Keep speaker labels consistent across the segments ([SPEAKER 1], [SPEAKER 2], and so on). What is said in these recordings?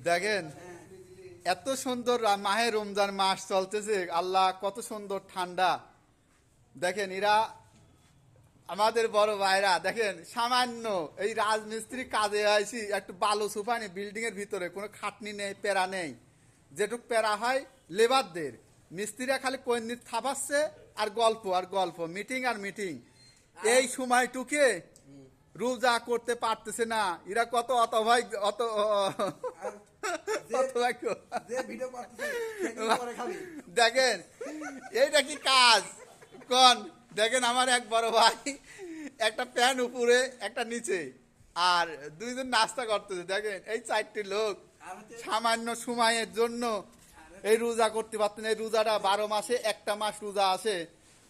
[SPEAKER 1] দেখেন এত সুন্দর মাহে রমজান মাস চলতেছে, আল্লাহ কত সুন্দর ঠান্ডা। দেখেন এরা আমাদের বড় ভাইরা, দেখেন সামান্য এই রাজমিস্ত্রি কাজে আইছি, একটু বালু সুপানি বিল্ডিং এর ভিতরে কোনো খাটনি নেই, পেরা নেই। যেটুক পেরা হয় লেবারদের, মিস্ত্রিরা খালি কইনির থাপাচ্ছে আর গল্প আর গল্প, মিটিং আর মিটিং। এই সময়টুকে রোজা করতে পারতেছে না, এরা কত অতভাগ্য, অতভাগ্য। দেখেন এইটা কি কাজ কোন? দেখেন আমার এক বড় ভাই একটা প্যান উপরে একটা নিচে আর দুইজন নাস্তা করতেছে। দেখেন এই 4টি লোক সামান্য সময়ের জন্য এই রোজা করতে পারতেন। এই রোজাটা 12 মাসে একটা মাস রোজা আসে।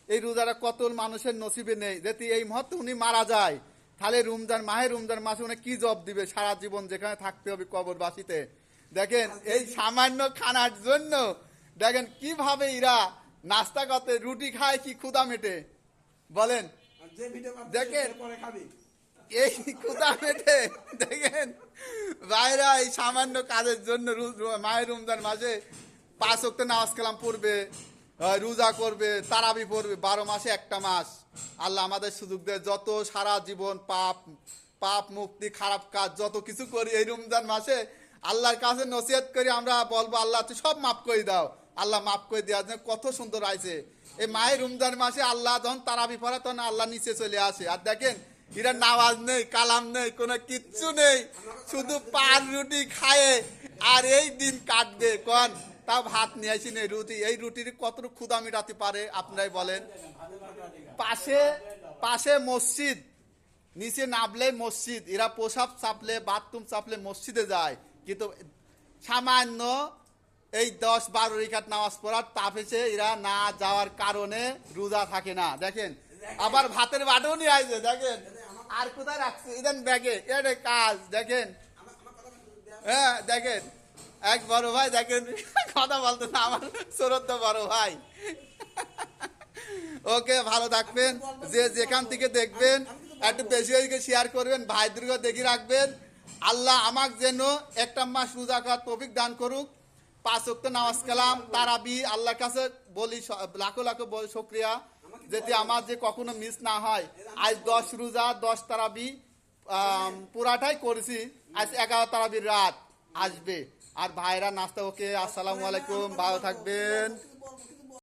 [SPEAKER 1] এই রোজাটা কত মানুষের নসিবে নেই। যদি এই মুহূর্তে উনি মারা যায় তাহলে মাহে রমজান মাসে উনি কি জব দিবে? সারা জীবন যেখানে থাকতে হবে কবরবাসীতে। দেখেন এই সামান্য খানার জন্য দেখেন কিভাবে এরা নাস্তা করতে, রুটি খায় কি ক্ষুধা মেটে বলেন? দেখেন এই ক্ষুধা মেটে। দেখেন ভাইরা এই সামান্য কাজের জন্য মাহে রমজান মাসে 5 ওয়াক্ত নামাজ কালাম পড়বে, রোজা করবে, তারাবি পড়বে। 12 মাসে একটা মাস আল্লাহ আমাদের সুযোগ দেয়। যত সারা জীবন পাপ মুক্তি খারাপ কাজ যত কিছু করি এই রমজান মাসে আল্লাহর কাছে নসিহত করি, আমরা বলবো আল্লাহ তুই সব মাফ করে দাও। আল্লাহ মাফ করে দেওয়ার জন্য কত সুন্দর আছে। এই মাহে রমজান মাসে আল্লাহ যখন তারাবি পড়ে তখন আল্লাহ নিচে চলে আসে। আর দেখেন এরা নামাজ নেই, কালাম নেই, কোনো কিচ্ছু নেই, শুধু পান রুটি খায় আর এই দিন কাটবে কোন? তাও ভাত নিয়ে আসি নেই, রুটি। এই রুটির কত ক্ষুধা মিটাতে পারে আপনারাই বলেন? পাশে মসজিদ, নিচে নামলে মসজিদ, এরা পোশাক চাপলে বাথরুম চাপলে মসজিদে যায়, কিন্তু সামান্য এই 10-12 রিকাত নামাজ পড়ার তাপেছে এরা না যাওয়ার কারণে রোজা থাকে না। দেখেন আবার ভাতের বাটিও নিয়ে আসছে। দেখেন আর কোথায় রাখছে? ইদেন ব্যাগে, এটা কাজ। দেখেন হ্যাঁ, দেখেন এক বড় ভাই, দেখেন কথা বলতে না, আমার শ্রদ্ধ বড় ভাই। ওকে, ভালো থাকবেন। যে যেখান থেকে দেখবেন একটু বেশি বেশি শেয়ার করবেন, ভাইদেরকে দেখে রাখবেন। আল্লাহ আমাকে যেন একটা মাস রোজা করার তৌফিক দান করুক। 5 ওয়াক্ত নামাজ কালাম তারাবি আল্লাহর কাছে বলি, লাখো লাখো শুকরিয়া যদি আমার যে কখনো মিস না হয়। আজ 10 রোজা 10 তারাবি পুরাটাই করেছি। আজ 11 তারাবির রাত আসবে। আর ভাইরা নাস্তা। ওকে, আসসালামু আলাইকুম, ভালো থাকবেন।